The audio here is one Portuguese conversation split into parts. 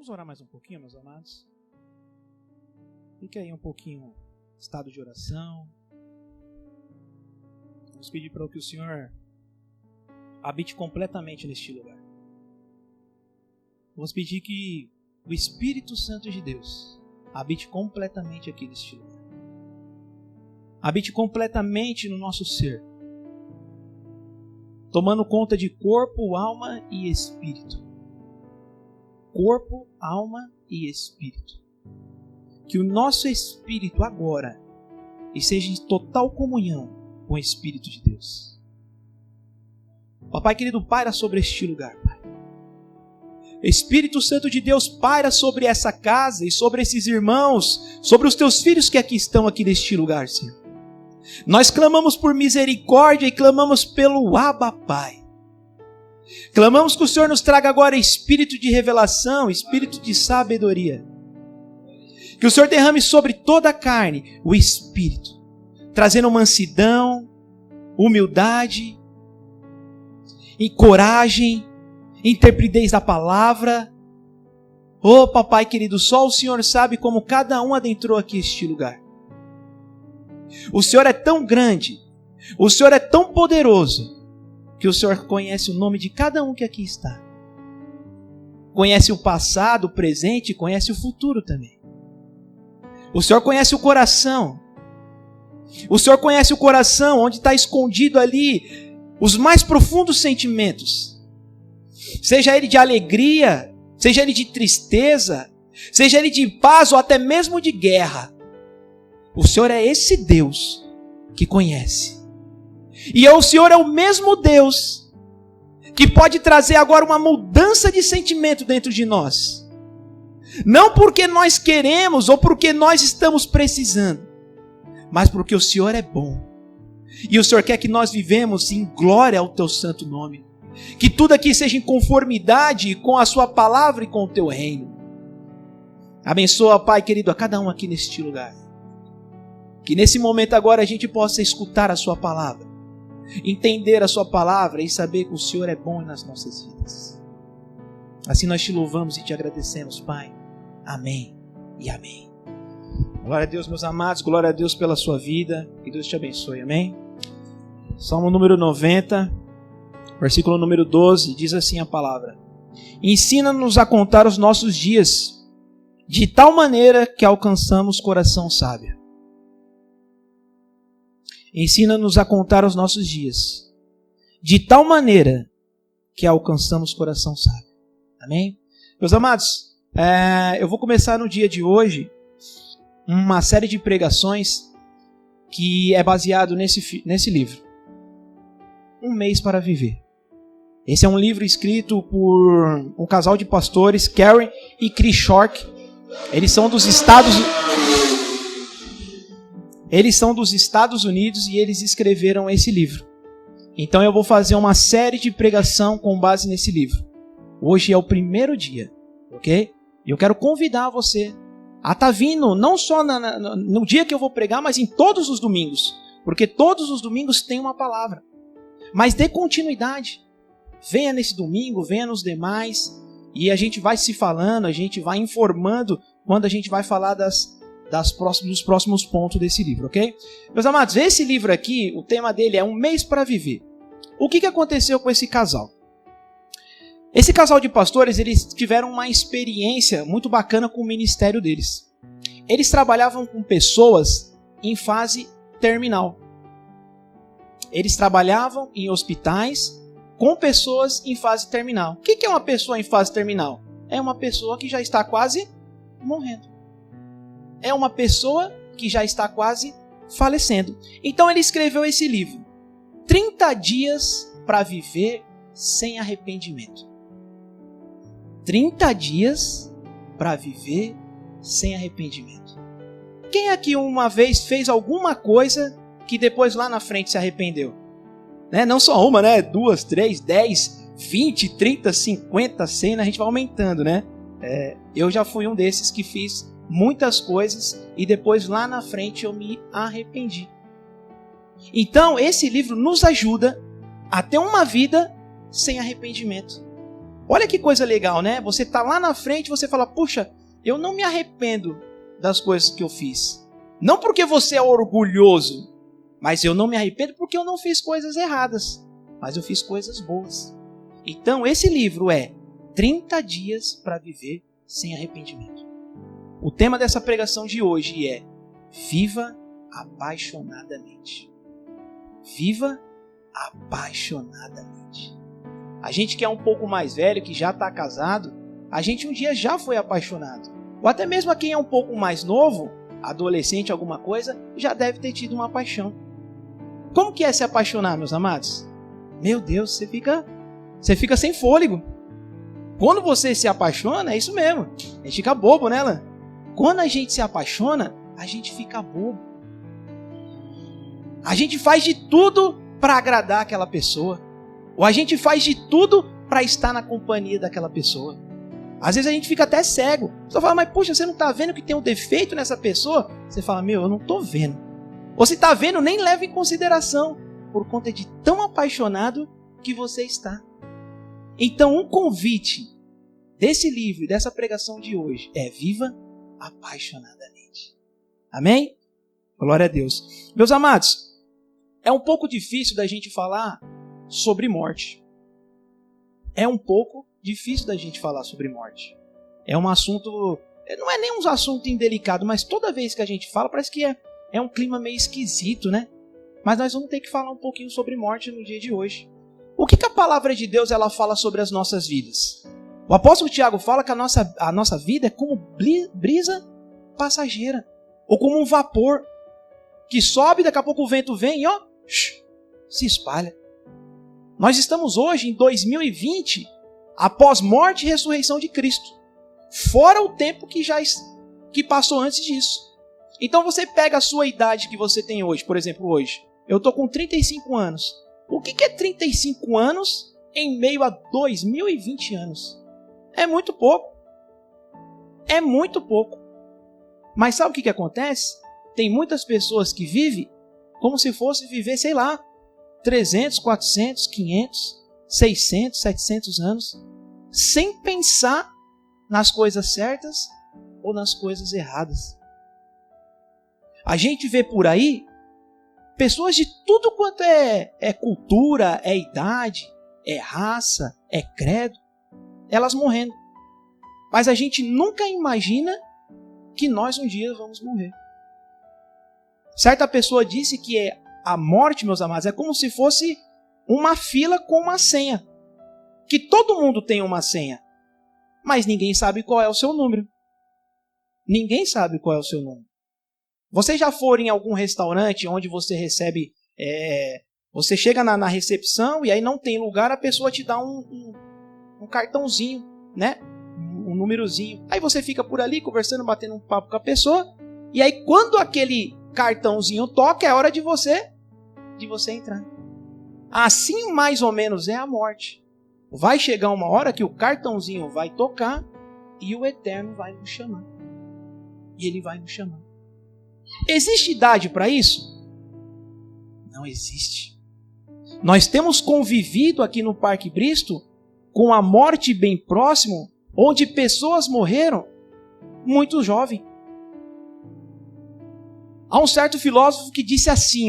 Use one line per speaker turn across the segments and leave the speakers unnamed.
Vamos orar mais um pouquinho, meus amados? Fique aí um pouquinho em estado de oração. Vamos pedir para que o Senhor habite completamente neste lugar. Vamos pedir que o Espírito Santo de Deus habite completamente aqui neste lugar. Habite completamente no nosso ser, tomando conta de corpo, alma e espírito. Corpo, alma e espírito. Que o nosso espírito agora esteja em total comunhão com o Espírito de Deus. Papai querido, paira sobre este lugar, Pai. Espírito Santo de Deus, paira sobre essa casa e sobre esses irmãos, sobre os teus filhos que aqui estão aqui neste lugar, Senhor. Nós clamamos por misericórdia e clamamos pelo Abba, Pai. Clamamos que o Senhor nos traga agora espírito de revelação, espírito de sabedoria. Que o Senhor derrame sobre toda a carne o Espírito, trazendo mansidão, humildade, e coragem, intrepidez da palavra. Oh, papai querido, só o Senhor sabe como cada um adentrou aqui este lugar. O Senhor é tão grande, o Senhor é tão poderoso, que o Senhor conhece o nome de cada um que aqui está. Conhece o passado, o presente e conhece o futuro também. O Senhor conhece o coração. O Senhor conhece o coração, onde está escondido ali os mais profundos sentimentos. Seja ele de alegria, seja ele de tristeza, seja ele de paz ou até mesmo de guerra. O Senhor é esse Deus que conhece. E o Senhor é o mesmo Deus que pode trazer agora uma mudança de sentimento dentro de nós. Não porque nós queremos ou porque nós estamos precisando, mas porque o Senhor é bom. E o Senhor quer que nós vivemos em glória ao teu santo nome. Que tudo aqui seja em conformidade com a sua palavra e com o teu reino. Abençoa, Pai querido, a cada um aqui neste lugar. Que nesse momento agora a gente possa escutar a sua palavra, entender a sua palavra e saber que o Senhor é bom nas nossas vidas. Assim nós te louvamos e te agradecemos, Pai. Amém e amém. Glória a Deus, meus amados, glória a Deus pela sua vida, que Deus te abençoe, amém? Salmo número 90, versículo número 12, diz assim a palavra: ensina-nos a contar os nossos dias, de tal maneira que alcançamos coração sábio. Ensina-nos a contar os nossos dias, de tal maneira que alcançamos coração sábio. Amém? Meus amados, eu vou começar no dia de hoje uma série de pregações que é baseado nesse livro. Um Mês para Viver. Esse é um livro escrito por um casal de pastores, Karen e Chris Shork. Eles são dos Estados Unidos e eles escreveram esse livro. Então eu vou fazer uma série de pregação com base nesse livro. Hoje é o primeiro dia, ok? E eu quero convidar você a estar vindo, não só no dia que eu vou pregar, mas em todos os domingos. Porque todos os domingos tem uma palavra. Mas dê continuidade. Venha nesse domingo, venha nos demais. E a gente vai se falando, a gente vai informando quando a gente vai falar dos próximos pontos desse livro, ok? Meus amados, esse livro aqui, o tema dele é Um Mês para Viver. O que aconteceu com esse casal? Esse casal de pastores, eles tiveram uma experiência muito bacana com o ministério deles. Eles trabalhavam com pessoas em fase terminal. Eles trabalhavam em hospitais com pessoas em fase terminal. O que é uma pessoa em fase terminal? É uma pessoa que já está quase morrendo. É uma pessoa que já está quase falecendo. Então ele escreveu esse livro, 30 dias para viver sem arrependimento. 30 dias para viver sem arrependimento. Quem aqui uma vez fez alguma coisa que depois lá na frente se arrependeu? Né? Não só uma, né? 2, 3, 10, 20, 30, 50, 100, a gente vai aumentando, né? Eu já fui um desses que fiz muitas coisas e depois lá na frente eu me arrependi. Então esse livro nos ajuda a ter uma vida sem arrependimento. Olha que coisa legal, né? Você tá lá na frente e você fala, puxa, eu não me arrependo das coisas que eu fiz. Não porque você é orgulhoso, mas eu não me arrependo porque eu não fiz coisas erradas, mas eu fiz coisas boas. Então esse livro é 30 dias para viver sem arrependimento. O tema dessa pregação de hoje é viva apaixonadamente. Viva apaixonadamente. A gente que é um pouco mais velho, que já está casado, a gente um dia já foi apaixonado. Ou até mesmo a quem é um pouco mais novo, adolescente, alguma coisa, já deve ter tido uma paixão. Como que é se apaixonar, meus amados? Meu Deus, você fica sem fôlego. Quando você se apaixona, é isso mesmo. A gente fica bobo, né, Lan? Quando a gente se apaixona, a gente fica bobo. A gente faz de tudo para agradar aquela pessoa. Ou a gente faz de tudo para estar na companhia daquela pessoa. Às vezes a gente fica até cego. Você fala, mas poxa, você não está vendo que tem um defeito nessa pessoa? Você fala, eu não estou vendo. Ou se está vendo, nem leva em consideração. Por conta de tão apaixonado que você está. Então um convite desse livro e dessa pregação de hoje é viva apaixonadamente. Amém? Glória a Deus. Meus amados, é um pouco difícil da gente falar sobre morte. É um pouco difícil da gente falar sobre morte. É um assunto, não é nem um assunto indelicado, mas toda vez que a gente fala, parece que é um clima meio esquisito, né? Mas nós vamos ter que falar um pouquinho sobre morte no dia de hoje. O que a palavra de Deus ela fala sobre as nossas vidas? O apóstolo Tiago fala que a nossa vida é como brisa passageira, ou como um vapor que sobe, daqui a pouco o vento vem e se espalha. Nós estamos hoje em 2020, após morte e ressurreição de Cristo, fora o tempo que passou antes disso. Então você pega a sua idade que você tem hoje, por exemplo, hoje. Eu estou com 35 anos. O que é 35 anos em meio a 2020 anos? É muito pouco. É muito pouco. Mas sabe o que acontece? Tem muitas pessoas que vivem como se fosse viver, 300, 400, 500, 600, 700 anos, sem pensar nas coisas certas ou nas coisas erradas. A gente vê por aí pessoas de tudo quanto é cultura, é idade, é raça, é credo, elas morrendo. Mas a gente nunca imagina que nós um dia vamos morrer. Certa pessoa disse que a morte, meus amados, é como se fosse uma fila com uma senha. Que todo mundo tem uma senha, mas ninguém sabe qual é o seu número. Ninguém sabe qual é o seu número. Vocês já foram em algum restaurante onde você recebe... você chega na recepção e aí não tem lugar, a pessoa te dá um cartãozinho, né? Um númerozinho. Aí você fica por ali conversando, batendo um papo com a pessoa. E aí quando aquele cartãozinho toca, é hora de você entrar. Assim mais ou menos é a morte. Vai chegar uma hora que o cartãozinho vai tocar e o Eterno vai nos chamar. E Ele vai nos chamar. Existe idade para isso? Não existe. Nós temos convivido aqui no Parque Bristo com a morte bem próximo, onde pessoas morreram muito jovem. Há um certo filósofo que disse assim,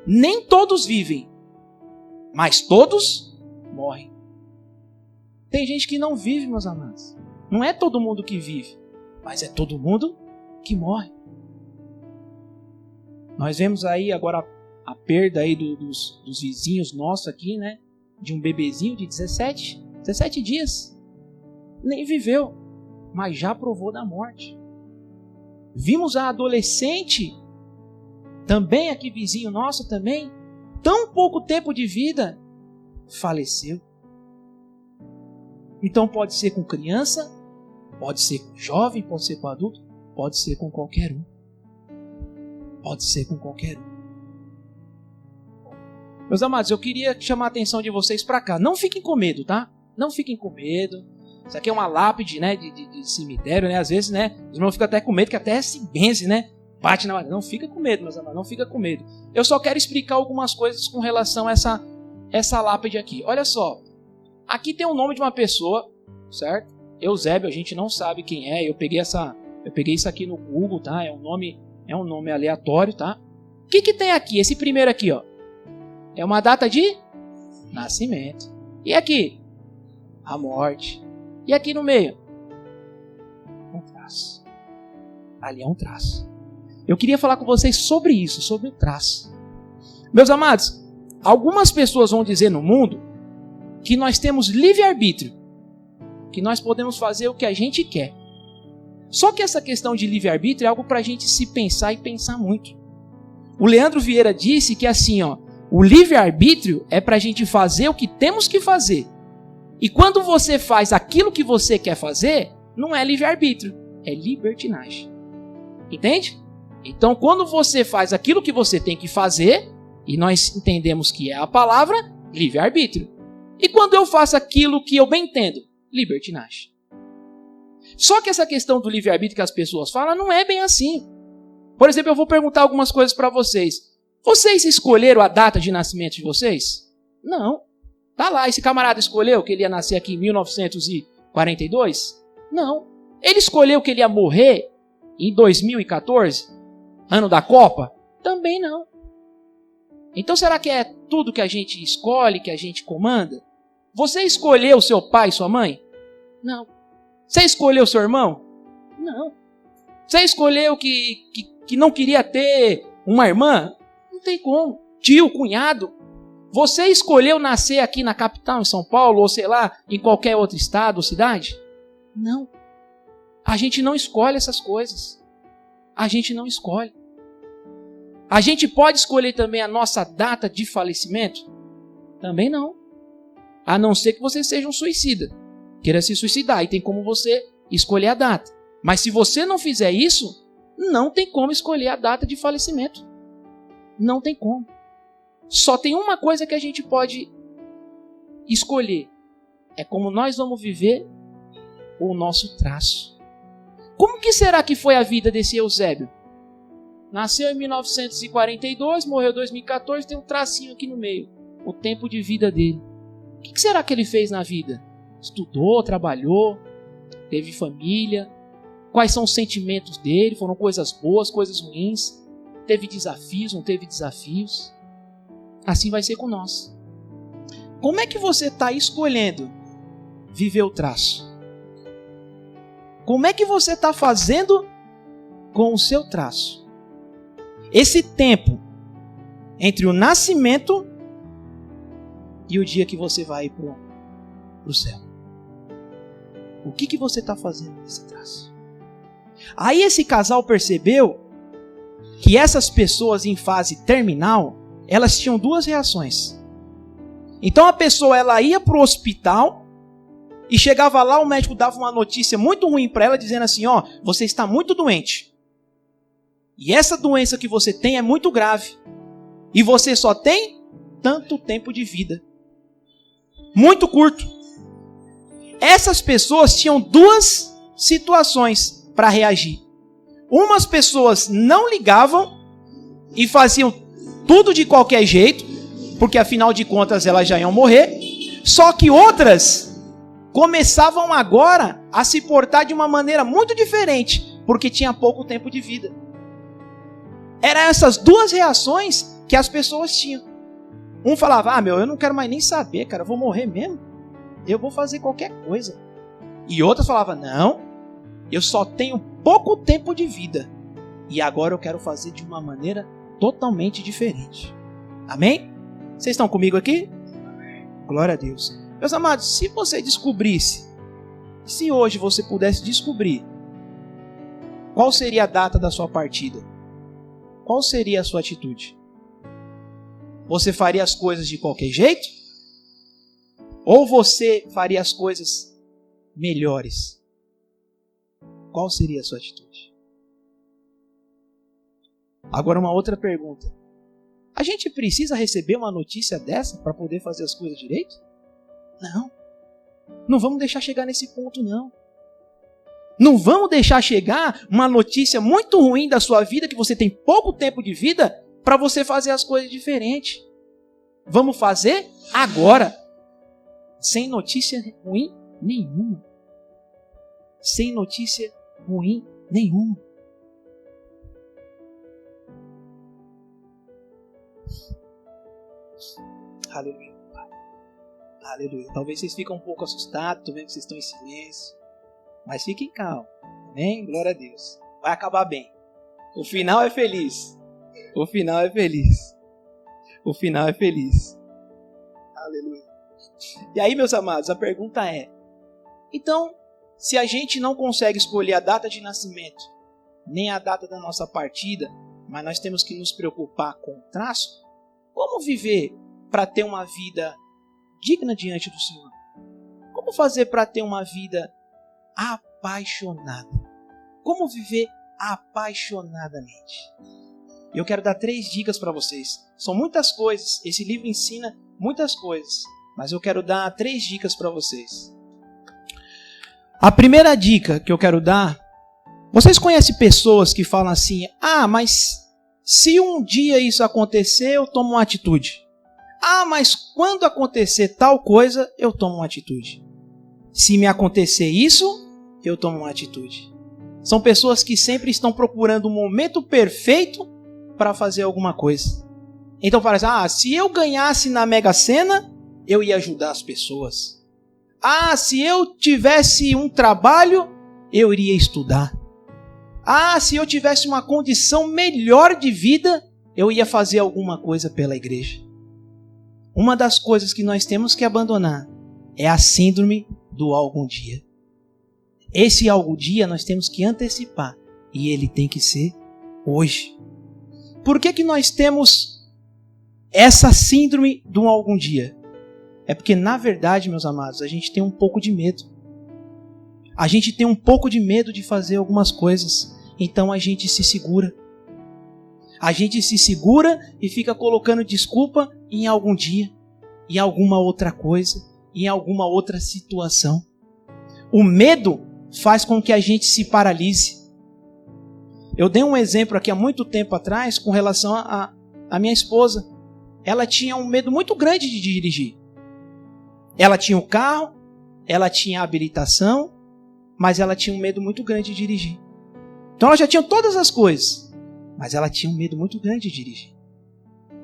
nem todos vivem, mas todos morrem. Tem gente que não vive, meus amados. Não é todo mundo que vive, mas é todo mundo que morre. Nós vemos aí agora a perda aí dos vizinhos nossos aqui, né? De um bebezinho de 17 dias. Nem viveu, mas já provou da morte. Vimos a adolescente, também aqui vizinho nosso também, tão pouco tempo de vida, faleceu. Então pode ser com criança, pode ser com jovem, pode ser com adulto, pode ser com qualquer um. Pode ser com qualquer um. Meus amados, eu queria chamar a atenção de vocês para cá. Não fiquem com medo, tá? Não fiquem com medo. Isso aqui é uma lápide, né, de cemitério, né? Às vezes, né, os irmãos ficam até com medo, que até se benze, né? Bate na madeira. Não fica com medo, meus amados, não fica com medo. Eu só quero explicar algumas coisas com relação a essa lápide aqui. Olha só, aqui tem o nome de uma pessoa, certo? Eusébio, a gente não sabe quem é. Eu peguei isso aqui no Google, tá? É um nome aleatório, tá? O que tem aqui? Esse primeiro aqui, ó. É uma data de nascimento. E aqui? A morte. E aqui no meio? Um traço. Ali é um traço. Eu queria falar com vocês sobre isso, sobre o traço. Meus amados, algumas pessoas vão dizer no mundo que nós temos livre-arbítrio, que nós podemos fazer o que a gente quer. Só que essa questão de livre-arbítrio é algo para a gente se pensar e pensar muito. O Leandro Vieira disse que assim, ó, o livre-arbítrio é para a gente fazer o que temos que fazer. E quando você faz aquilo que você quer fazer, não é livre-arbítrio, é libertinagem. Entende? Então, quando você faz aquilo que você tem que fazer, e nós entendemos que é a palavra, livre-arbítrio. E quando eu faço aquilo que eu bem entendo, libertinagem. Só que essa questão do livre-arbítrio que as pessoas falam não é bem assim. Por exemplo, eu vou perguntar algumas coisas para vocês. Vocês escolheram a data de nascimento de vocês? Não. Tá lá, esse camarada escolheu que ele ia nascer aqui em 1942? Não. Ele escolheu que ele ia morrer em 2014? Ano da Copa? Também não. Então será que é tudo que a gente escolhe, que a gente comanda? Você escolheu seu pai e sua mãe? Não. Você escolheu seu irmão? Não. Você escolheu que não queria ter uma irmã? Não tem como. Tio, cunhado. Você escolheu nascer aqui na capital, em São Paulo, ou sei lá, em qualquer outro estado ou cidade? Não. A gente não escolhe essas coisas. A gente não escolhe. A gente pode escolher também a nossa data de falecimento? Também não. A não ser que você seja um suicida. Queira se suicidar. E tem como você escolher a data. Mas se você não fizer isso, não tem como escolher a data de falecimento. Não tem como. Só tem uma coisa que a gente pode escolher. É como nós vamos viver o nosso traço. Como que será que foi a vida desse Eusébio? Nasceu em 1942, morreu em 2014, tem um tracinho aqui no meio. O tempo de vida dele. O que será que ele fez na vida? Estudou, trabalhou, teve família. Quais são os sentimentos dele? Foram coisas boas, coisas ruins? Teve desafios, não teve desafios? Assim vai ser com nós. Como é que você está escolhendo viver o traço? Como é que você está fazendo com o seu traço? Esse tempo entre o nascimento e o dia que você vai para o céu. O que você está fazendo nesse traço? Aí esse casal percebeu que essas pessoas em fase terminal, elas tinham duas reações. Então a pessoa ela ia para o hospital e chegava lá, o médico dava uma notícia muito ruim para ela, dizendo assim, ó, você está muito doente. E essa doença que você tem é muito grave. E você só tem tanto tempo de vida. Muito curto. Essas pessoas tinham duas situações para reagir. Umas pessoas não ligavam e faziam tudo de qualquer jeito, porque afinal de contas elas já iam morrer. Só que outras começavam agora a se portar de uma maneira muito diferente, porque tinha pouco tempo de vida. Eram essas duas reações que as pessoas tinham. Um falava, eu não quero mais nem saber, cara, eu vou morrer mesmo. Eu vou fazer qualquer coisa. E outras falavam, não, eu só tenho pouco tempo de vida. E agora eu quero fazer de uma maneira totalmente diferente. Amém? Vocês estão comigo aqui? Amém. Glória a Deus. Meus amados, se você descobrisse, se hoje você pudesse descobrir qual seria a data da sua partida, qual seria a sua atitude? Você faria as coisas de qualquer jeito? Ou você faria as coisas melhores? Qual seria a sua atitude? Agora uma outra pergunta. A gente precisa receber uma notícia dessa para poder fazer as coisas direito? Não. Não vamos deixar chegar nesse ponto, não. Não vamos deixar chegar uma notícia muito ruim da sua vida, que você tem pouco tempo de vida, para você fazer as coisas diferentes. Vamos fazer agora. sem notícia ruim nenhuma. Sem notícia ruim nenhuma. Aleluia. Aleluia. Talvez vocês fiquem um pouco assustados, estou vendo que vocês estão em silêncio. Mas fiquem calmos. Amém? Glória a Deus. Vai acabar bem. O final é feliz. O final é feliz. O final é feliz. Aleluia. E aí, meus amados, a pergunta é: então, se a gente não consegue escolher a data de nascimento, nem a data da nossa partida, mas nós temos que nos preocupar com o traço, como viver para ter uma vida digna diante do Senhor? Como fazer para ter uma vida apaixonada? Como viver apaixonadamente? Eu quero dar 3 dicas para vocês. São muitas coisas. Esse livro ensina muitas coisas. Mas eu quero dar 3 dicas para vocês. A primeira dica que eu quero dar... Vocês conhecem pessoas que falam assim: ah, mas se um dia isso acontecer, eu tomo uma atitude. Ah, mas quando acontecer tal coisa, eu tomo uma atitude. Se me acontecer isso, eu tomo uma atitude. São pessoas que sempre estão procurando o momento perfeito para fazer alguma coisa. Então fala assim: ah, se eu ganhasse na Mega Sena, eu ia ajudar as pessoas. Ah, se eu tivesse um trabalho, eu iria estudar. Ah, se eu tivesse uma condição melhor de vida, eu ia fazer alguma coisa pela igreja. Uma das coisas que nós temos que abandonar é a síndrome do algum dia. Esse algum dia nós temos que antecipar, e ele tem que ser hoje. Por que nós temos essa síndrome do algum dia? É porque, na verdade, meus amados, a gente tem um pouco de medo. A gente tem um pouco de medo de fazer algumas coisas, então a gente se segura. A gente se segura e fica colocando desculpa em algum dia, em alguma outra coisa, em alguma outra situação. O medo faz com que a gente se paralise. Eu dei um exemplo aqui há muito tempo atrás com relação a minha esposa. Ela tinha um medo muito grande de dirigir. Ela tinha o carro, ela tinha a habilitação, mas ela tinha um medo muito grande de dirigir. Então ela já tinha todas as coisas, mas ela tinha um medo muito grande de dirigir.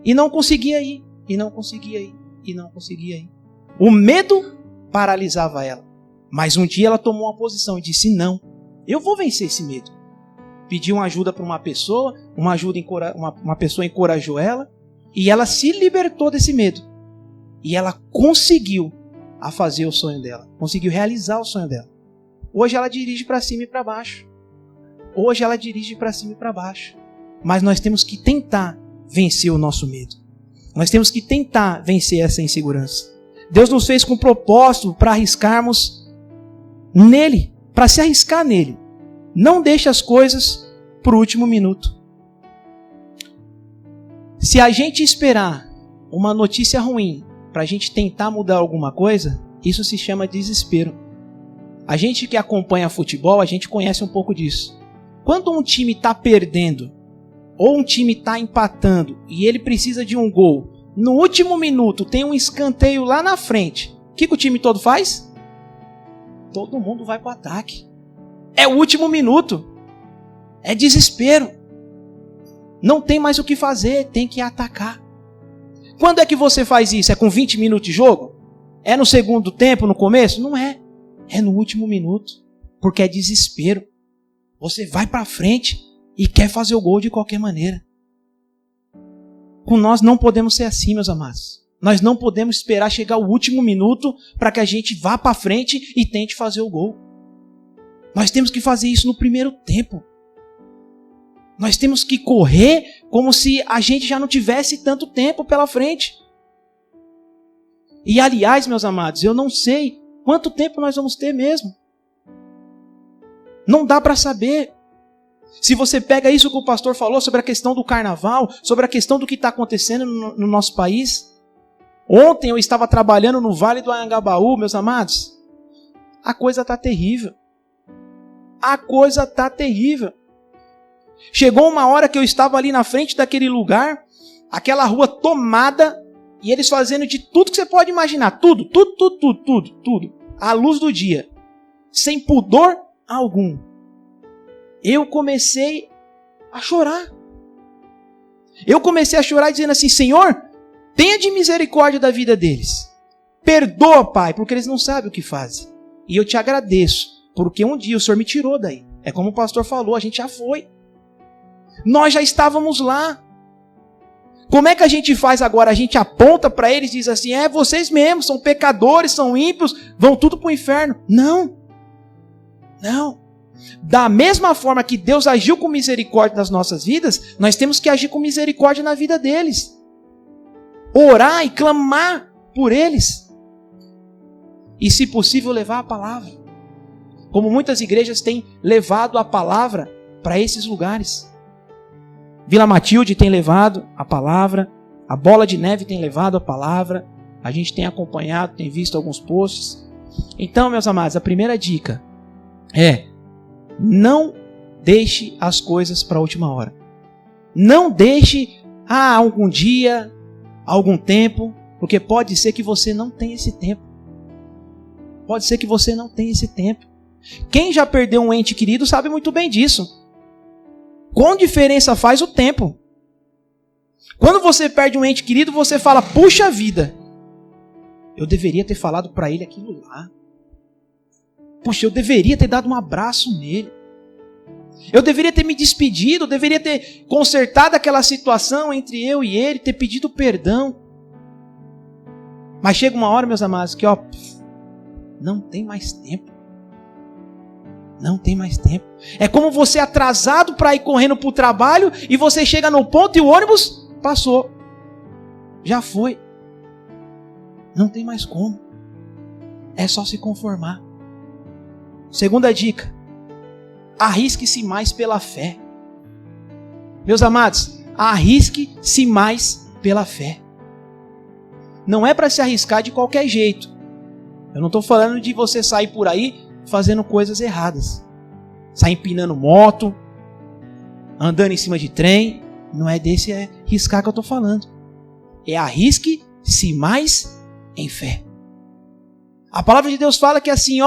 E não conseguia ir, e não conseguia ir, e não conseguia ir. O medo paralisava ela. Mas um dia ela tomou uma posição e disse: não, eu vou vencer esse medo. Pediu uma ajuda para uma pessoa, uma pessoa encorajou ela, e ela se libertou desse medo. E ela conseguiu a fazer o sonho dela, conseguiu realizar o sonho dela. Hoje ela dirige para cima e para baixo. Hoje ela dirige para cima e para baixo. Mas nós temos que tentar vencer o nosso medo. Nós temos que tentar vencer essa insegurança. Deus nos fez com propósito para arriscarmos nele, para se arriscar nele. Não deixe as coisas para o último minuto. Se a gente esperar uma notícia ruim para a gente tentar mudar alguma coisa, isso se chama desespero. A gente que acompanha futebol, a gente conhece um pouco disso. Quando um time está perdendo, ou um time está empatando, e ele precisa de um gol, no último minuto tem um escanteio lá na frente, o que o time todo faz? Todo mundo vai para o ataque. É o último minuto. É desespero. Não tem mais o que fazer, tem que atacar. Quando é que você faz isso? É com 20 minutos de jogo? É no segundo tempo, no começo? Não é. É no último minuto. Porque é desespero. Você vai para frente e quer fazer o gol de qualquer maneira. Com nós não podemos ser assim, meus amados. Nós não podemos esperar chegar o último minuto para que a gente vá para frente e tente fazer o gol. Nós temos que fazer isso no primeiro tempo. Nós temos que correr como se a gente já não tivesse tanto tempo pela frente. E aliás, meus amados, eu não sei quanto tempo nós vamos ter mesmo. Não dá para saber. Se você pega isso que o pastor falou sobre a questão do carnaval, sobre a questão do que está acontecendo no nosso país. Ontem eu estava trabalhando no Vale do Anhangabaú, meus amados. A coisa está terrível. A coisa está terrível. Chegou uma hora que eu estava ali na frente daquele lugar, aquela rua tomada, E eles fazendo de tudo que você pode imaginar. Tudo. À luz do dia. Sem pudor algum. Eu comecei a chorar. Eu comecei a chorar dizendo assim: Senhor, tenha de misericórdia da vida deles. Perdoa, Pai, porque eles não sabem o que fazem. E eu te agradeço, porque um dia o Senhor me tirou daí. É como o pastor falou, a gente já foi. Nós já estávamos lá. Como é que a gente faz agora? A gente aponta para eles e diz assim: vocês mesmos são pecadores, são ímpios, vão tudo para o inferno. Não. Da mesma forma que Deus agiu com misericórdia nas nossas vidas, nós temos que agir com misericórdia na vida deles. Orar e clamar por eles. E, se possível, levar a palavra. Como muitas igrejas têm levado a palavra para esses lugares. Vila Matilde tem levado a palavra. A Bola de Neve tem levado a palavra. A gente tem acompanhado, tem visto alguns posts. Então, meus amados, a primeira dica é: não deixe as coisas para a última hora. Não deixe algum dia, algum tempo, porque pode ser que você não tenha esse tempo. Pode ser que você não tenha esse tempo. Quem já perdeu um ente querido sabe muito bem disso. Qual diferença faz o tempo? Quando você perde um ente querido, você fala: puxa vida, eu deveria ter falado para ele aquilo lá. Puxa, eu deveria ter dado um abraço nele. Eu deveria ter me despedido, eu deveria ter consertado aquela situação entre eu e ele, ter pedido perdão. Mas chega uma hora, meus amados, que não tem mais tempo. Não tem mais tempo. É como você atrasado para ir correndo para o trabalho e você chega no ponto e o ônibus passou. Já foi. Não tem mais como. É só se conformar. Segunda dica: arrisque-se mais pela fé. Meus amados, arrisque-se mais pela fé. Não é para se arriscar de qualquer jeito. Eu não estou falando de você sair por aí fazendo coisas erradas. Sair empinando moto, andando em cima de trem. Não é desse arriscar que eu estou falando. É arrisque-se mais em fé. A palavra de Deus fala que assim,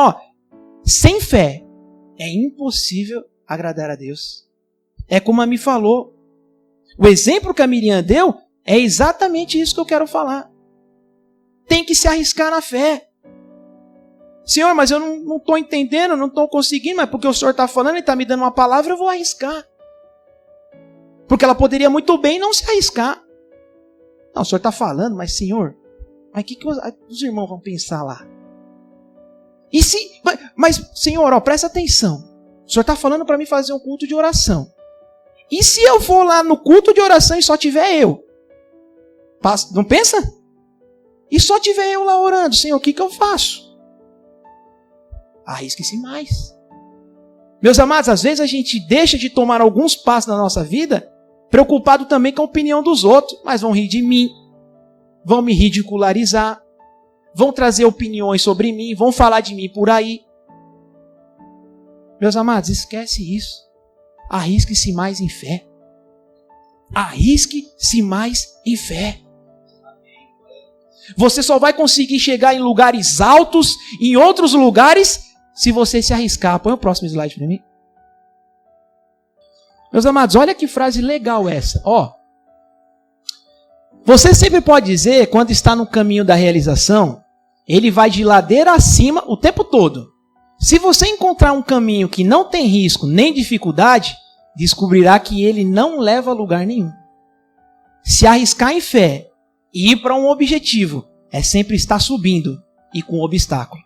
sem fé é impossível agradar a Deus. É como a Mi falou. O exemplo que a Miriam deu é exatamente isso que eu quero falar. Tem que se arriscar na fé. Senhor, mas eu não estou entendendo, não estou conseguindo, mas porque o Senhor está falando e está me dando uma palavra, eu vou arriscar. Porque ela poderia muito bem não se arriscar. Não, o Senhor está falando, mas Senhor, mas o que os irmãos vão pensar lá? E se, mas Senhor, presta atenção. O Senhor está falando para mim fazer um culto de oração. E se eu for lá no culto de oração e só tiver eu? Não pensa? E só tiver eu lá orando, Senhor, o que eu faço? Arrisque-se mais. Meus amados, às vezes a gente deixa de tomar alguns passos na nossa vida, preocupado também com a opinião dos outros, mas vão rir de mim, vão me ridicularizar, vão trazer opiniões sobre mim, vão falar de mim por aí. Meus amados, esquece isso. Arrisque-se mais em fé. Arrisque-se mais em fé. Você só vai conseguir chegar em lugares altos, em outros lugares, se você se arriscar. Põe o próximo slide para mim. Meus amados, olha que frase legal essa. Você sempre pode dizer, quando está no caminho da realização, ele vai de ladeira acima o tempo todo. Se você encontrar um caminho que não tem risco nem dificuldade, descobrirá que ele não leva a lugar nenhum. Se arriscar em fé e ir para um objetivo é sempre estar subindo e com obstáculo.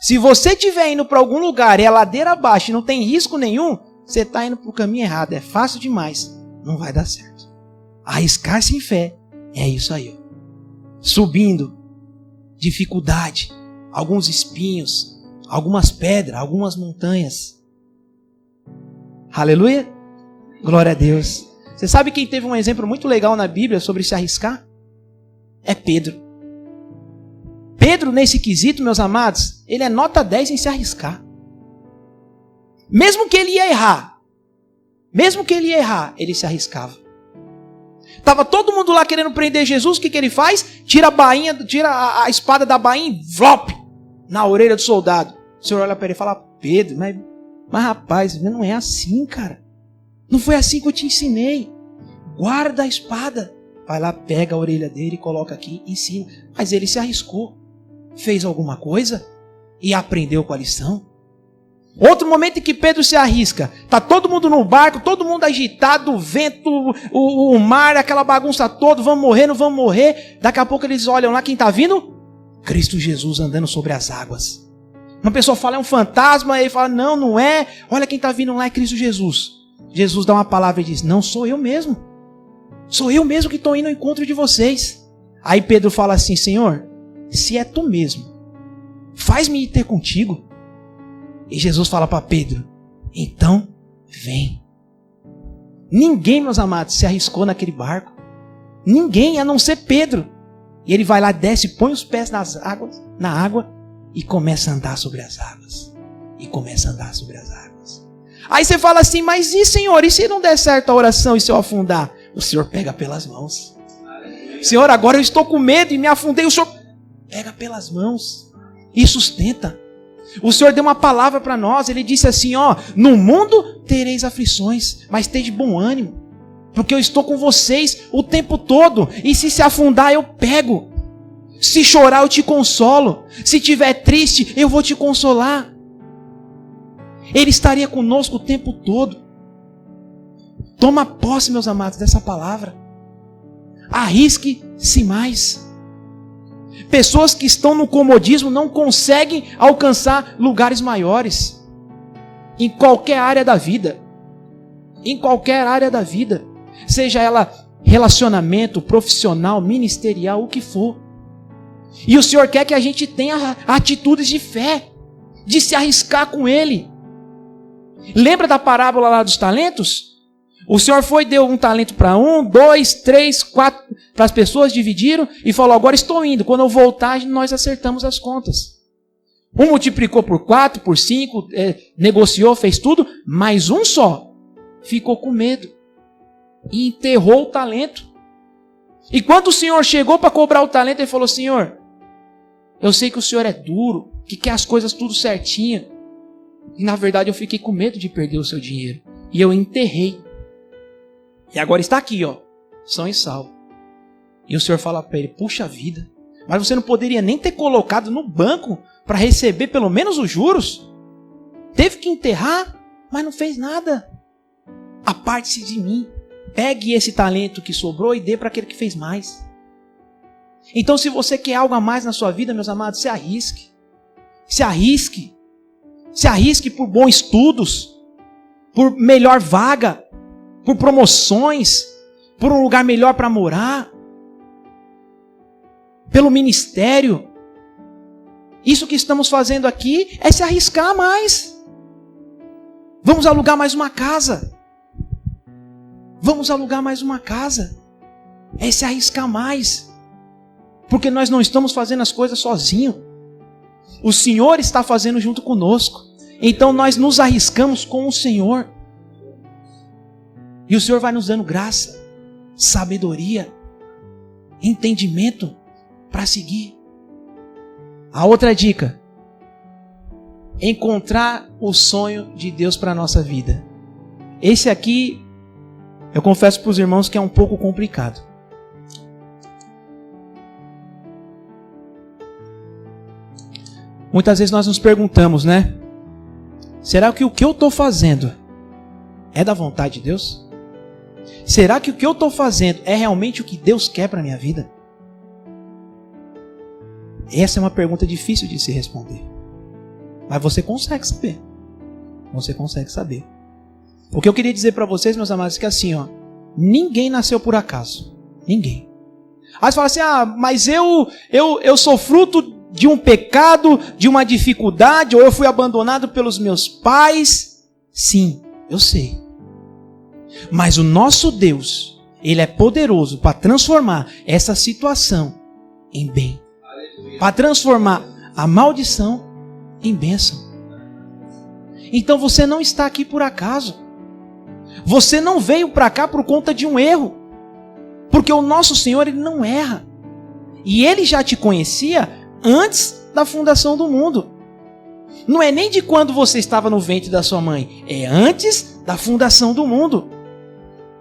Se você estiver indo para algum lugar e é ladeira abaixo e não tem risco nenhum, você está indo para o caminho errado. É fácil demais. Não vai dar certo. Arriscar-se em fé é isso aí. Subindo. Dificuldade. Alguns espinhos. Algumas pedras. Algumas montanhas. Aleluia. Glória a Deus. Você sabe quem teve um exemplo muito legal na Bíblia sobre se arriscar? É Pedro. Pedro, nesse quesito, meus amados, ele é nota 10 em se arriscar. Mesmo que ele ia errar, ele se arriscava. Estava todo mundo lá querendo prender Jesus, o que ele faz? Tira a espada da bainha e vlop, na orelha do soldado. O Senhor olha para ele e fala, Pedro, mas rapaz, não é assim, cara. Não foi assim que eu te ensinei. Guarda a espada. Vai lá, pega a orelha dele, coloca aqui e ensina. Mas ele se arriscou. Fez alguma coisa e aprendeu com a lição. Outro momento em que Pedro se arrisca. Está todo mundo no barco, todo mundo agitado, o vento, o mar, aquela bagunça toda. Vamos morrer, não vamos morrer. Daqui a pouco eles olham lá, quem está vindo? Cristo Jesus andando sobre as águas. Uma pessoa fala, é um fantasma. Ele fala, não é. Olha quem está vindo lá, é Cristo Jesus. Jesus dá uma palavra e diz, não, sou eu mesmo. Sou eu mesmo que estou indo ao encontro de vocês. Aí Pedro fala assim, Senhor, se é tu mesmo, faz-me ir ter contigo. E Jesus fala para Pedro, então vem. Ninguém, meus amados, se arriscou naquele barco. Ninguém, a não ser Pedro. E ele vai lá, desce, põe os pés na água e começa a andar sobre as águas. E começa a andar sobre as águas. Aí você fala assim, mas e Senhor, e se não der certo a oração e se eu afundar? O Senhor pega pelas mãos. Senhor, agora eu estou com medo e me afundei. O Senhor pega pelas mãos e sustenta. O Senhor deu uma palavra para nós. Ele disse assim, no mundo tereis aflições, mas tende bom ânimo, porque eu estou com vocês o tempo todo. E se afundar eu pego. Se chorar eu te consolo. Se estiver triste eu vou te consolar. Ele estaria conosco o tempo todo. Toma posse, meus amados, dessa palavra. Arrisque-se mais. Pessoas que estão no comodismo não conseguem alcançar lugares maiores. Em qualquer área da vida. Em qualquer área da vida. Seja ela relacionamento, profissional, ministerial, o que for. E o Senhor quer que a gente tenha atitudes de fé. De se arriscar com Ele. Lembra da parábola lá dos talentos? O Senhor deu um talento para 1, 2, 3, 4, para as pessoas, dividiram e falou, agora estou indo, quando eu voltar nós acertamos as contas. Um multiplicou por 4, por 5, negociou, fez tudo, mas um só ficou com medo e enterrou o talento. E quando o Senhor chegou para cobrar o talento, ele falou, Senhor, eu sei que o Senhor é duro, que quer as coisas tudo certinho. E na verdade eu fiquei com medo de perder o seu dinheiro. E eu enterrei. E agora está aqui, são e salvo. E o Senhor fala para ele, puxa vida, mas você não poderia nem ter colocado no banco para receber pelo menos os juros? Teve que enterrar, mas não fez nada. Aparte-se de mim. Pegue esse talento que sobrou e dê para aquele que fez mais. Então se você quer algo a mais na sua vida, meus amados, se arrisque. Se arrisque. Se arrisque por bons estudos, por melhor vaga, por promoções, por um lugar melhor para morar, pelo ministério. Isso que estamos fazendo aqui é se arriscar mais. Vamos alugar mais uma casa. Vamos alugar mais uma casa. É se arriscar mais. Porque nós não estamos fazendo as coisas sozinhos. O Senhor está fazendo junto conosco. Então nós nos arriscamos com o Senhor. E o Senhor vai nos dando graça, sabedoria, entendimento para seguir. A outra dica: encontrar o sonho de Deus para a nossa vida. Esse aqui, eu confesso para os irmãos que é um pouco complicado. Muitas vezes nós nos perguntamos, né? Será que o que eu estou fazendo é da vontade de Deus? Será que o que eu estou fazendo é realmente o que Deus quer para a minha vida? Essa é uma pergunta difícil de se responder. Mas você consegue saber. Você consegue saber. O que eu queria dizer para vocês, meus amados, é que assim, ninguém nasceu por acaso. Ninguém. Aí você fala assim, mas eu sou fruto de um pecado, de uma dificuldade, ou eu fui abandonado pelos meus pais. Sim, eu sei. Mas o nosso Deus, Ele é poderoso para transformar essa situação em bem. Para transformar a maldição em bênção. Então você não está aqui por acaso. Você não veio para cá por conta de um erro. Porque o nosso Senhor, Ele não erra. E Ele já te conhecia antes da fundação do mundo. Não é nem de quando você estava no ventre da sua mãe. É antes da fundação do mundo.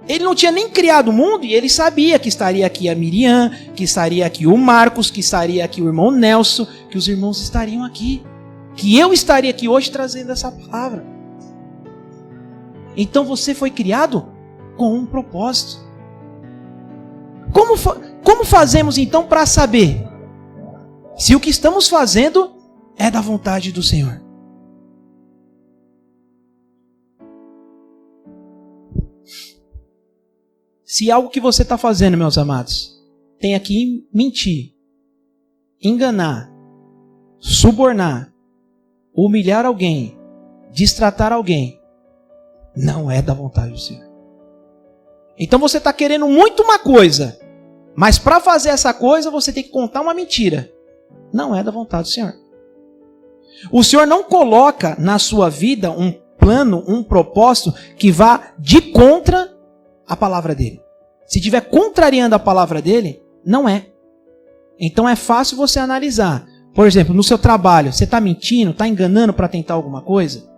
Ele não tinha nem criado o mundo e Ele sabia que estaria aqui a Miriam, que estaria aqui o Marcos, que estaria aqui o irmão Nelson, que os irmãos estariam aqui. Que eu estaria aqui hoje trazendo essa palavra. Então você foi criado com um propósito. Como fazemos então para saber se o que estamos fazendo é da vontade do Senhor? Se algo que você está fazendo, meus amados, tem aqui mentir, enganar, subornar, humilhar alguém, destratar alguém, não é da vontade do Senhor. Então você está querendo muito uma coisa, mas para fazer essa coisa você tem que contar uma mentira. Não é da vontade do Senhor. O Senhor não coloca na sua vida um plano, um propósito que vá de contra a palavra dele. Se estiver contrariando a palavra dele, não é. Então é fácil você analisar. Por exemplo, no seu trabalho, você está mentindo, está enganando para tentar alguma coisa?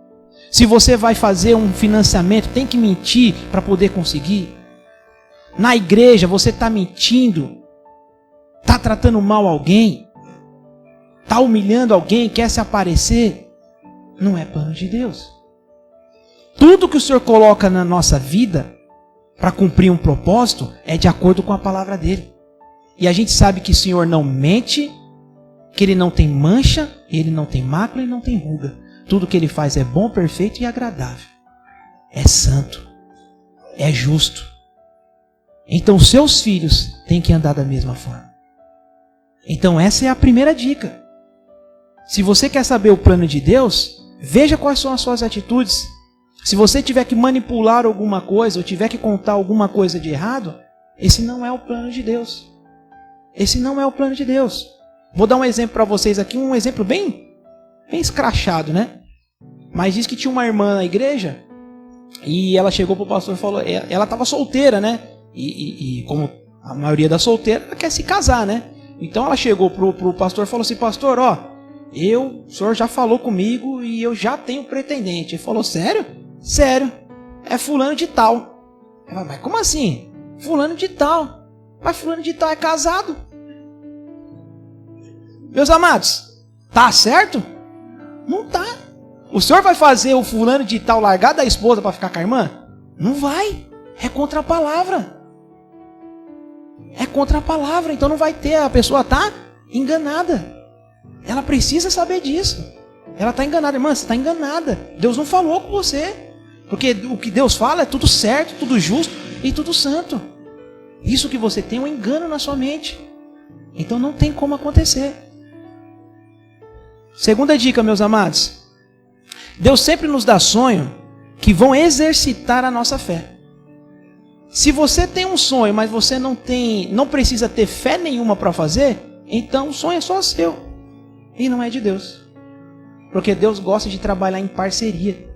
Se você vai fazer um financiamento, tem que mentir para poder conseguir? Na igreja, você está mentindo? Está tratando mal alguém? Está humilhando alguém? Quer se aparecer? Não é plano de Deus. Tudo que o Senhor coloca na nossa vida para cumprir um propósito é de acordo com a palavra dele. E a gente sabe que o Senhor não mente, que Ele não tem mancha, Ele não tem mácula e não tem ruga. Tudo que Ele faz é bom, perfeito e agradável. É santo. É justo. Então seus filhos têm que andar da mesma forma. Então essa é a primeira dica. Se você quer saber o plano de Deus, veja quais são as suas atitudes. Se você tiver que manipular alguma coisa, ou tiver que contar alguma coisa de errado, esse não é o plano de Deus. Esse não é o plano de Deus. Vou dar um exemplo para vocês aqui, um exemplo bem escrachado, né? Mas diz que tinha uma irmã na igreja, e ela chegou para o pastor e falou, ela estava solteira, né? E como a maioria das solteiras, ela quer se casar, né? Então ela chegou pro pastor e falou assim, pastor, o senhor já falou comigo e eu já tenho pretendente. Ele falou, sério? Sério, é fulano de tal. Ela falou, mas como assim? Fulano de tal. Mas fulano de tal é casado. Meus amados, tá certo? Não tá. O senhor vai fazer o fulano de tal largar da esposa para ficar com a irmã? Não vai. É contra a palavra. É contra a palavra. Então não vai ter. A pessoa tá enganada. Ela precisa saber disso. Ela está enganada. Irmã, você está enganada. Deus não falou com você. Porque o que Deus fala é tudo certo, tudo justo e tudo santo. Isso que você tem é um engano na sua mente. Então não tem como acontecer. Segunda dica, meus amados. Deus sempre nos dá sonho que vão exercitar a nossa fé. Se você tem um sonho, mas você não precisa ter fé nenhuma para fazer, então o sonho é só seu. E não é de Deus. Porque Deus gosta de trabalhar em parceria.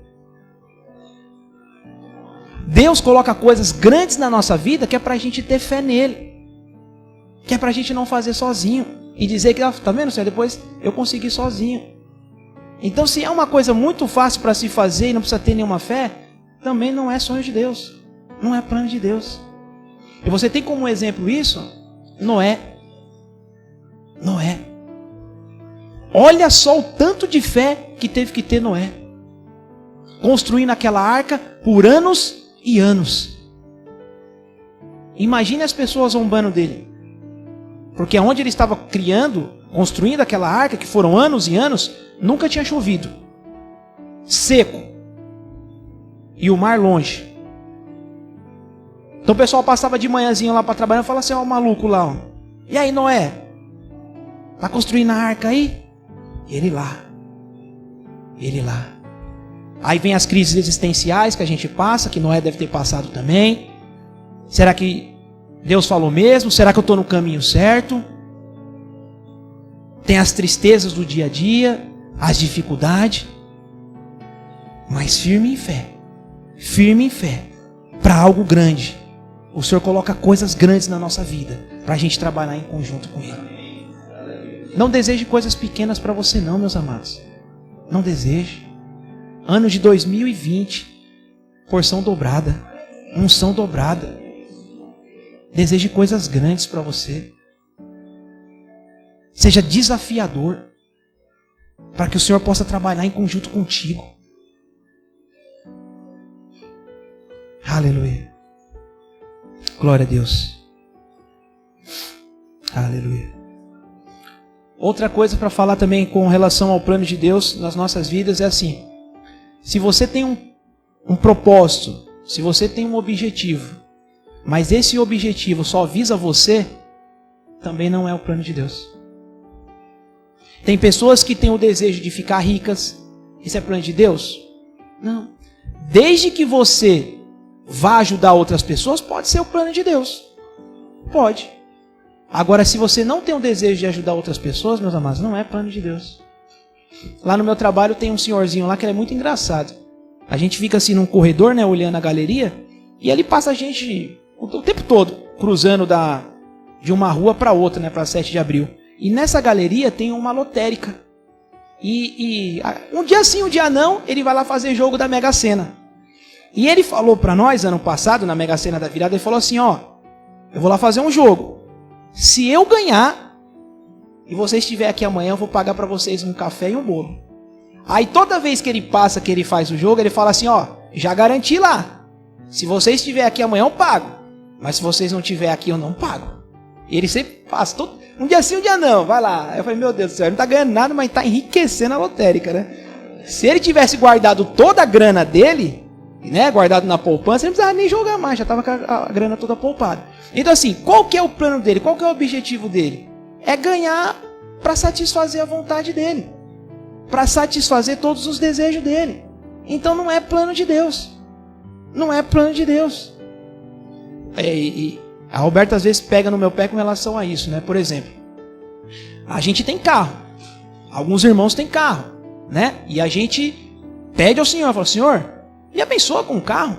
Deus coloca coisas grandes na nossa vida que é para a gente ter fé nele. Que é para a gente não fazer sozinho. E dizer que, tá vendo, Senhor, depois eu consegui sozinho. Então se é uma coisa muito fácil para se fazer e não precisa ter nenhuma fé, também não é sonho de Deus. Não é plano de Deus. E você tem como exemplo isso? Noé. Noé. Olha só o tanto de fé que teve que ter Noé. Construindo aquela arca por anos e anos. Imagine as pessoas zombando dele. Porque onde ele estava construindo aquela arca, que foram anos e anos, nunca tinha chovido. Seco. E o mar longe. Então o pessoal passava de manhãzinho lá para trabalhar e falava assim, ó, o maluco lá, ó. E aí, Noé? Tá construindo a arca aí? Ele lá. Aí vem as crises existenciais que a gente passa, que Noé deve ter passado também. Será que Deus falou mesmo? Será que eu estou no caminho certo? Tem as tristezas do dia a dia, as dificuldades. Mas firme em fé, para algo grande. o Senhor coloca coisas grandes na nossa vida para a gente trabalhar em conjunto com Ele. Não deseje coisas pequenas para você não, meus amados. Não deseje. Ano de 2020, porção dobrada, unção dobrada. Deseje coisas grandes para você. Seja desafiador, para que o Senhor possa trabalhar em conjunto contigo. Aleluia. Glória a Deus. Aleluia. Outra coisa para falar também com relação ao plano de Deus nas nossas vidas é assim: se você tem um propósito, se você tem um objetivo, mas esse objetivo só visa você, também não é o plano de Deus. Tem pessoas que têm o desejo de ficar ricas. Isso é plano de Deus? Não. Desde que você vá ajudar outras pessoas, pode ser o plano de Deus. Pode. Agora, se você não tem o desejo de ajudar outras pessoas, meus amados, não é plano de Deus. Lá no meu trabalho tem um senhorzinho lá que ele é muito engraçado. A gente fica assim num corredor, né, olhando a galeria, e ali passa a gente o tempo todo, cruzando de uma rua para outra, né, para 7 de abril. E nessa galeria tem uma lotérica. E um dia sim, um dia não, ele vai lá fazer jogo da Mega Sena. E ele falou para nós, ano passado, na Mega Sena da virada, ele falou assim, ó, eu vou lá fazer um jogo. Se eu ganhar, e você estiver aqui amanhã, eu vou pagar para vocês um café e um bolo. Aí toda vez que ele passa, que ele faz o jogo, ele fala assim, ó, já garanti lá. Se você estiver aqui amanhã, eu pago. Mas se vocês não estiverem aqui, eu não pago. E ele sempre passa, um dia sim, um dia não, vai lá. Aí eu falei, meu Deus do céu, ele não está ganhando nada, mas está enriquecendo a lotérica, né? Se ele tivesse guardado toda a grana dele, né, guardado na poupança, ele não precisava nem jogar mais, já estava com a grana toda poupada. Então assim, qual que é o plano dele? Qual que é o objetivo dele? É ganhar para satisfazer a vontade dele, para satisfazer todos os desejos dele. Então não é plano de Deus. Não é plano de Deus. E a Roberta às vezes pega no meu pé com relação a isso, né? Por exemplo, a gente tem carro. Alguns irmãos têm carro, né? E a gente pede ao Senhor, fala, Senhor, me abençoa com o carro.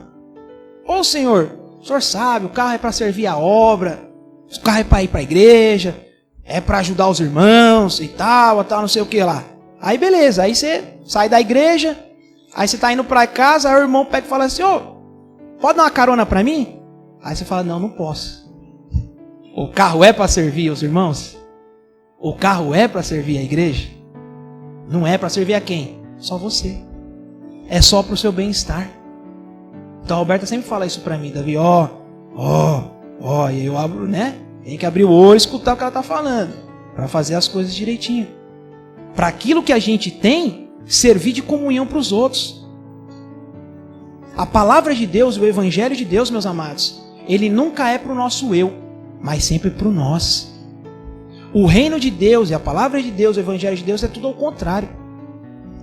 Ô Senhor, o Senhor sabe, o carro é para servir a obra, o carro é para ir para a igreja, é para ajudar os irmãos e tal, não sei o que lá. Aí beleza, aí você sai da igreja, aí você está indo para casa, aí o irmão pega e fala assim, ô, pode dar uma carona para mim? Aí você fala, não posso. O carro é para servir os irmãos? O carro é para servir a igreja? Não é para servir a quem? Só você. É só para o seu bem-estar. Então a Roberta sempre fala isso para mim, Davi, e aí eu abro, né? Tem que abrir o olho e escutar o que ela está falando, para fazer as coisas direitinho. Para aquilo que a gente tem, servir de comunhão para os outros. A palavra de Deus, o evangelho de Deus, meus amados, ele nunca é para o nosso eu, mas sempre para o nós. O reino de Deus e a palavra de Deus, o evangelho de Deus é tudo ao contrário.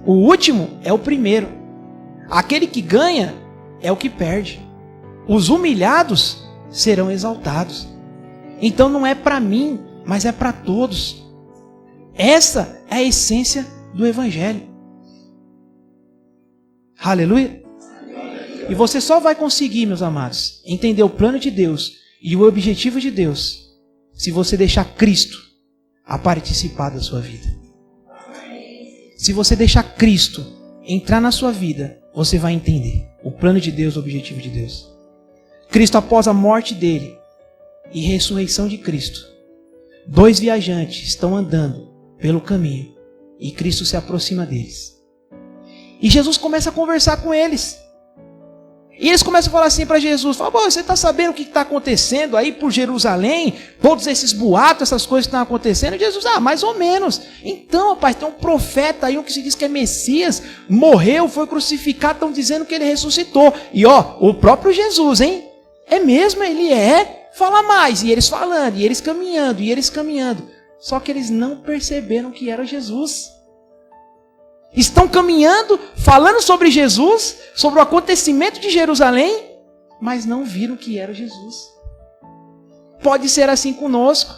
O último é o primeiro. Aquele que ganha é o que perde. Os humilhados serão exaltados. Então não é para mim, mas é para todos. Essa é a essência do evangelho. Aleluia. E você só vai conseguir, meus amados, entender o plano de Deus e o objetivo de Deus se você deixar Cristo a participar da sua vida. Se você deixar Cristo entrar na sua vida, você vai entender o plano de Deus, o objetivo de Deus. Cristo, após a morte dele e ressurreição de Cristo, 2 viajantes estão andando pelo caminho e Cristo se aproxima deles. E Jesus começa a conversar com eles. E eles começam a falar assim para Jesus, você está sabendo o que está acontecendo aí por Jerusalém? Todos esses boatos, essas coisas que estão acontecendo? E Jesus, mais ou menos. Então, rapaz, tem um profeta aí, um que se diz que é Messias, morreu, foi crucificado, estão dizendo que ele ressuscitou. E o próprio Jesus, hein? É mesmo, ele é? Fala mais. E eles falando, e eles caminhando, e eles caminhando. Só que eles não perceberam que era Jesus. Estão caminhando, falando sobre Jesus, sobre o acontecimento de Jerusalém, mas não viram que era Jesus. Pode ser assim conosco.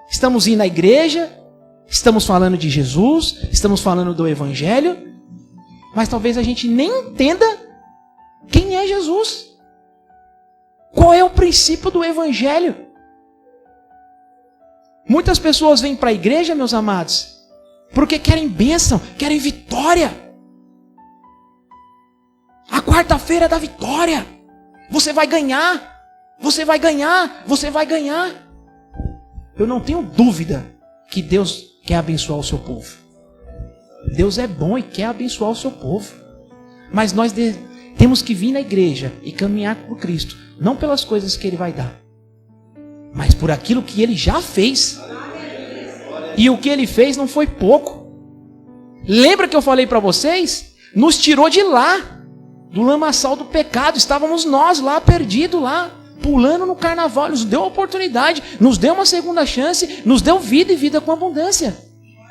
Estamos indo à igreja, estamos falando de Jesus, estamos falando do Evangelho, mas talvez a gente nem entenda quem é Jesus. Qual é o princípio do evangelho? Muitas pessoas vêm para a igreja, meus amados, porque querem bênção, querem vitória. A quarta-feira é da vitória. Você vai ganhar, você vai ganhar, você vai ganhar. Eu não tenho dúvida que Deus quer abençoar o seu povo. Deus é bom e quer abençoar o seu povo. Mas nós temos que vir na igreja e caminhar por Cristo, não pelas coisas que Ele vai dar, mas por aquilo que Ele já fez. E o que Ele fez não foi pouco. Lembra que eu falei para vocês? Nos tirou de lá, do lamaçal do pecado. Estávamos nós lá, perdidos lá, pulando no carnaval. Nos deu a oportunidade, nos deu uma segunda chance, nos deu vida e vida com abundância.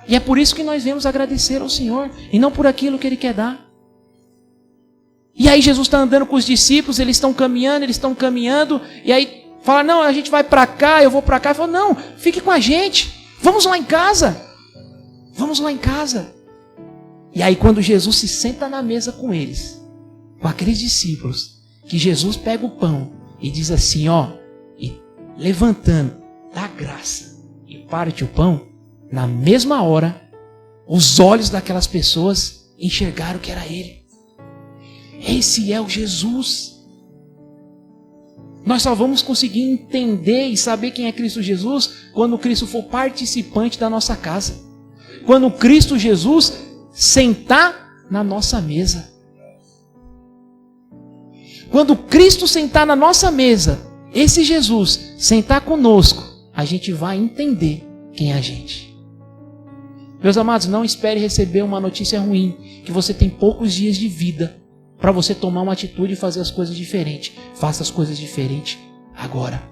E é por isso que nós viemos agradecer ao Senhor, e não por aquilo que Ele quer dar. E aí Jesus está andando com os discípulos, eles estão caminhando, e aí fala, não, a gente vai para cá, eu vou para cá. Ele fala, não, fique com a gente, vamos lá em casa. Vamos lá em casa. E aí quando Jesus se senta na mesa com eles, com aqueles discípulos, que Jesus pega o pão e diz assim, ó, e levantando, dá graça e parte o pão, na mesma hora, os olhos daquelas pessoas enxergaram que era Ele. Esse é o Jesus. Nós só vamos conseguir entender e saber quem é Cristo Jesus quando Cristo for participante da nossa casa. Quando Cristo Jesus sentar na nossa mesa. Quando Cristo sentar na nossa mesa, esse Jesus sentar conosco, a gente vai entender quem é a gente. Meus amados, não espere receber uma notícia ruim, que você tem poucos dias de vida para você tomar uma atitude e fazer as coisas diferentes. Faça as coisas diferentes agora.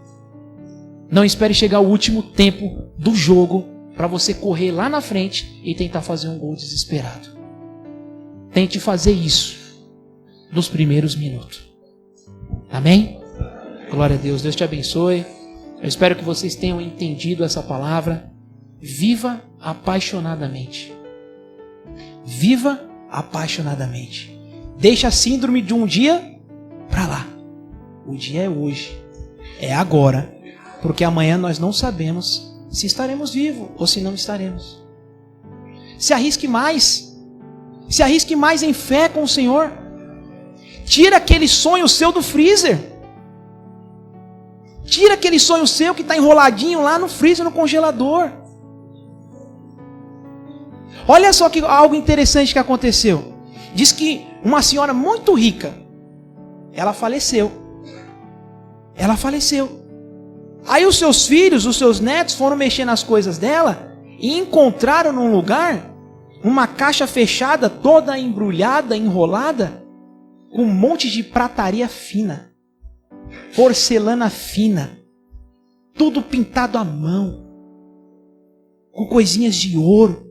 Não espere chegar o último tempo do jogo para você correr lá na frente e tentar fazer um gol desesperado. Tente fazer isso nos primeiros minutos. Amém? Glória a Deus. Deus te abençoe. Eu espero que vocês tenham entendido essa palavra. Viva apaixonadamente. Viva apaixonadamente. Deixa a síndrome de um dia para lá. O dia é hoje. É agora. Porque amanhã nós não sabemos se estaremos vivos ou se não estaremos. Se arrisque mais. Se arrisque mais em fé com o Senhor. Tira aquele sonho seu do freezer. Tira aquele sonho seu que está enroladinho lá no freezer, no congelador. Olha só que algo interessante que aconteceu. Diz que uma senhora muito rica, ela faleceu. Ela faleceu. Aí os seus filhos, os seus netos foram mexer nas coisas dela e encontraram num lugar uma caixa fechada, toda embrulhada, enrolada, com um monte de prataria fina, porcelana fina, tudo pintado à mão, com coisinhas de ouro,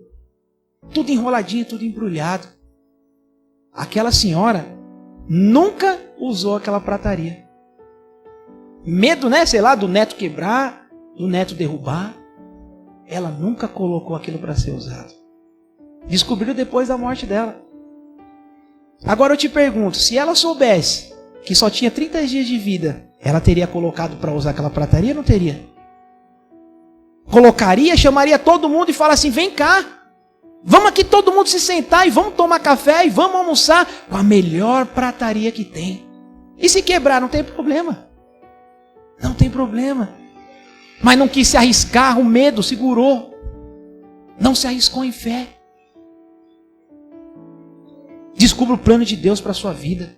tudo enroladinho, tudo embrulhado. Aquela senhora nunca usou aquela prataria. Medo, né? Sei lá, do neto quebrar, do neto derrubar. Ela nunca colocou aquilo para ser usado. Descobriu depois da morte dela. Agora eu te pergunto, se ela soubesse que só tinha 30 dias de vida, ela teria colocado para usar aquela prataria ou não teria? Colocaria, chamaria todo mundo e falaria assim, vem cá. Vamos aqui todo mundo se sentar e vamos tomar café e vamos almoçar com a melhor prataria que tem. E se quebrar, não tem problema. Não tem problema. Mas não quis se arriscar, o medo segurou. Não se arriscou em fé. Descubra o plano de Deus para a sua vida.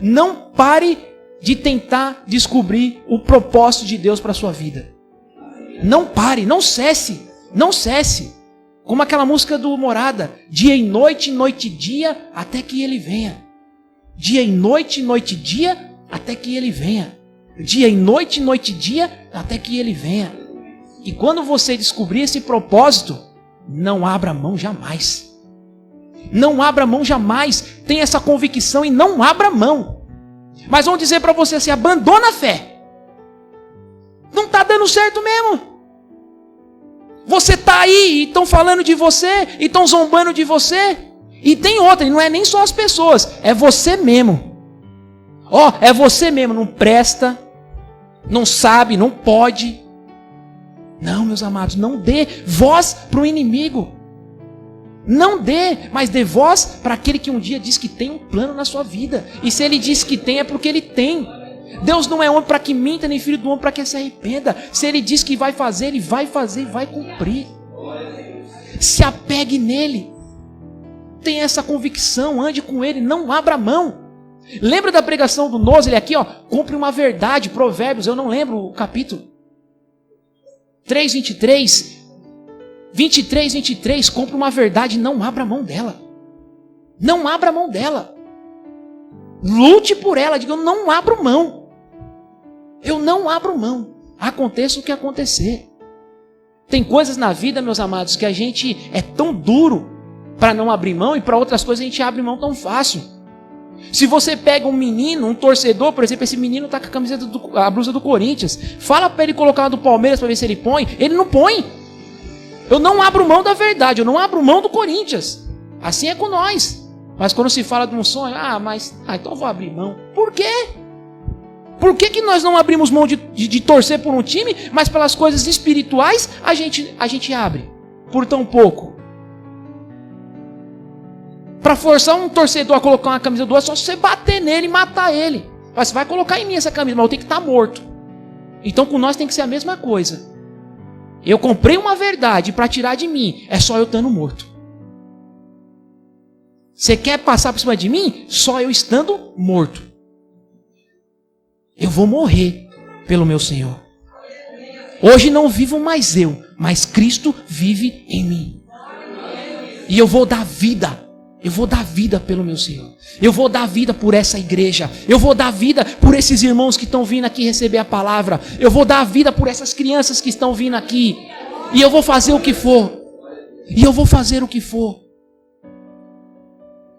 Não pare de tentar descobrir o propósito de Deus para a sua vida. Não pare, não cesse, não cesse. Como aquela música do Morada, dia e noite e dia, até que Ele venha. Dia e noite e dia, até que Ele venha. Dia e noite e dia, até que Ele venha. E quando você descobrir esse propósito, não abra mão jamais. Não abra mão jamais. Tenha essa convicção e não abra mão. Mas vão dizer para você assim, abandona a fé. Não está dando certo mesmo. Você está aí e estão falando de você, e estão zombando de você. E tem outra, e não é nem só as pessoas, é você mesmo.
Ó, é você mesmo, não presta, não sabe, não pode. Não, meus amados, não dê voz para o inimigo. Não dê, mas dê voz para aquele que um dia diz que tem um plano na sua vida. E se ele diz que tem, é porque ele tem. Deus não é homem para que minta, nem filho do homem para que se arrependa. Se ele diz que vai fazer, ele vai fazer e vai cumprir. Se apegue nele. Tenha essa convicção, ande com ele, não abra mão. Lembra da pregação do Noz, ele aqui, ó, cumpre uma verdade, Provérbios, eu não lembro o capítulo. 3:23, 23, cumpre uma verdade, não abra mão dela. Não abra mão dela. Lute por ela, diga, eu não abro mão. Eu não abro mão. Aconteça o que acontecer. Tem coisas na vida, meus amados, que a gente é tão duro para não abrir mão, e para outras coisas a gente abre mão tão fácil. Se você pega um menino, um torcedor, por exemplo, esse menino está com a camiseta, a blusa do Corinthians, fala para ele colocar a do Palmeiras para ver se ele põe, ele não põe. Eu não abro mão da verdade, eu não abro mão do Corinthians. Assim é com nós. Mas quando se fala de um sonho, então eu vou abrir mão. Por quê? Por que nós não abrimos mão de torcer por um time, mas pelas coisas espirituais a gente abre? Por tão pouco. Para forçar um torcedor a colocar uma camisa do outro, só se você bater nele e matar ele. Você vai colocar em mim essa camisa, mas eu tenho que estar morto. Então com nós tem que ser a mesma coisa. Eu comprei uma verdade para tirar de mim, é só eu estando morto. Você quer passar por cima de mim? Só eu estando morto. Eu vou morrer pelo meu Senhor. Hoje não vivo mais eu, mas Cristo vive em mim. E eu vou dar vida. Eu vou dar vida pelo meu Senhor. Eu vou dar vida por essa igreja. Eu vou dar vida por esses irmãos que estão vindo aqui receber a palavra. Eu vou dar vida por essas crianças que estão vindo aqui. E eu vou fazer o que for. E eu vou fazer o que for.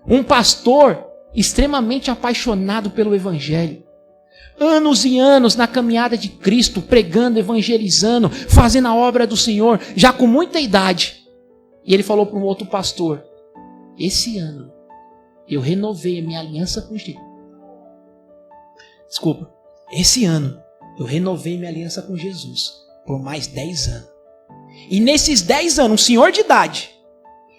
Um pastor extremamente apaixonado pelo Evangelho. Anos e anos na caminhada de Cristo, pregando, evangelizando, fazendo a obra do Senhor, já com muita idade. E ele falou para um outro pastor: esse ano eu renovei a minha aliança com Jesus. Desculpa. Esse ano eu renovei minha aliança com Jesus por mais 10 anos. E nesses 10 anos, um senhor de idade,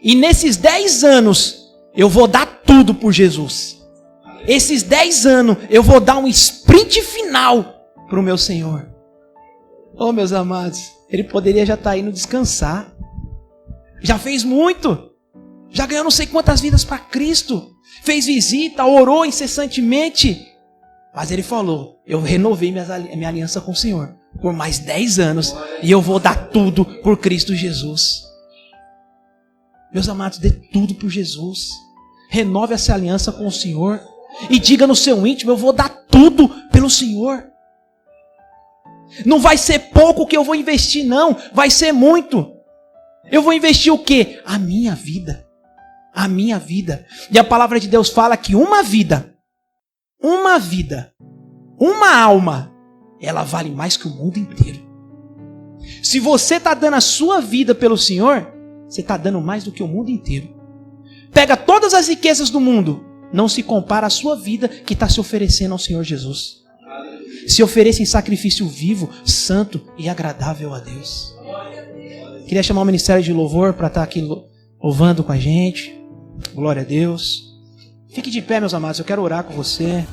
e nesses 10 anos eu vou dar tudo por Jesus. Esses 10 anos eu vou dar um sprint final para o meu Senhor. Oh, meus amados, ele poderia já estar indo descansar. Já fez muito. Já ganhou não sei quantas vidas para Cristo. Fez visita, orou incessantemente. Mas ele falou: eu renovei minha aliança com o Senhor por mais 10 anos. E eu vou dar tudo por Cristo Jesus. Meus amados, dê tudo por Jesus. Renove essa aliança com o Senhor. E diga no seu íntimo: eu vou dar tudo pelo Senhor. Não vai ser pouco que eu vou investir, não. Vai ser muito. Eu vou investir o quê? A minha vida. A minha vida. E a palavra de Deus fala que uma vida, uma alma, ela vale mais que o mundo inteiro. Se você está dando a sua vida pelo Senhor, você está dando mais do que o mundo inteiro. Pega todas as riquezas do mundo, não se compara à sua vida que está se oferecendo ao Senhor Jesus. Se ofereça em sacrifício vivo, santo e agradável a Deus. Queria chamar o Ministério de Louvor para estar aqui louvando com a gente. Glória a Deus. Fique de pé, meus amados, eu quero orar com você.